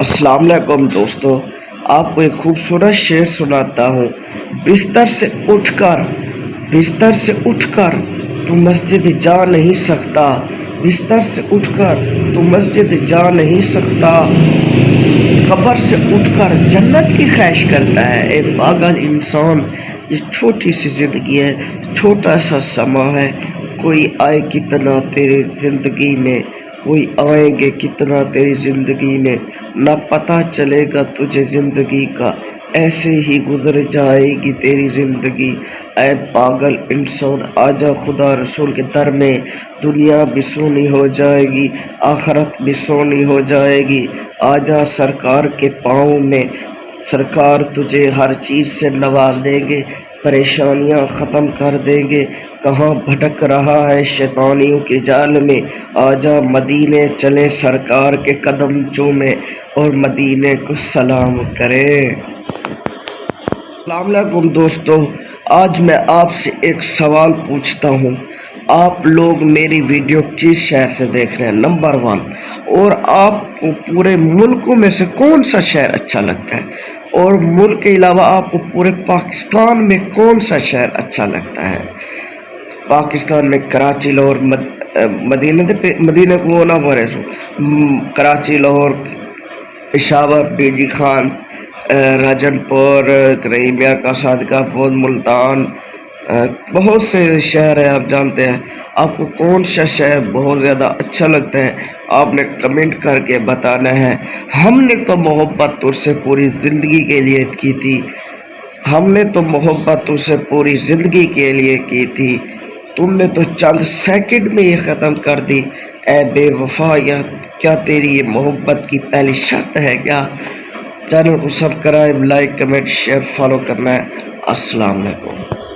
अस्सलाम वालेकुम दोस्तों, आपको एक खूबसूरत शेर सुनाता हूँ। बिस्तर से उठकर बिस्तर से उठकर तू मस्जिद जा नहीं सकता। बिस्तर से उठकर तू मस्जिद जा नहीं सकता। कब्र से उठकर जन्नत की ख्वाहिश करता है। एक पागल इंसान, ये छोटी सी ज़िंदगी है, छोटा सा समा है। कोई आए कितना तेरी ज़िंदगी में, कोई आएंगे कितना तेरी ज़िंदगी में, ना पता चलेगा तुझे ज़िंदगी का, ऐसे ही गुजर जाएगी तेरी ज़िंदगी। ऐ पागल इंसान, आजा खुदा रसूल के दर में। दुनिया भी सोनी हो जाएगी, आखरत भी सोनी हो जाएगी। आजा सरकार के पाँव में, सरकार तुझे हर चीज़ से नवाज देंगे, परेशानियां ख़त्म कर देंगे। कहाँ भटक रहा है शैतानियों के जाल में, आजा मदीने चले सरकार के कदम चूमे और मदीने को सलाम करें। अस्सलाम वालेकुम दोस्तों, आज मैं आपसे एक सवाल पूछता हूँ। आप लोग मेरी वीडियो किस शहर से देख रहे हैं? नंबर 1। और आपको पूरे मुल्कों में से कौन सा शहर अच्छा लगता है? और मुल्क के अलावा आपको पूरे पाकिस्तान में कौन सा शहर अच्छा लगता है? पाकिस्तान में कराची, लाहौर, मदीने को ना बोले कराची, लाहौर, पेशावर, बेजी खान, राजनपुर, करीमिया का सादकापुर, मुल्तान, बहुत से शहर है। आप जानते हैं आपको कौन सा शहर बहुत ज़्यादा अच्छा लगता है, आपने कमेंट करके बताना है। हमने तो मोहब्बत तुझसे पूरी ज़िंदगी के लिए की थी, हमने तो मोहब्बत तुझसे पूरी ज़िंदगी के लिए की थी, तुमने तो चंद सेकंड में ये ख़त्म कर दी। ऐ बेवफा, या क्या तेरी ये मोहब्बत की पहली शर्त है क्या? चैनल को subscribe, like, comment, share, follow करना है। अस्सलाम वालेकुम।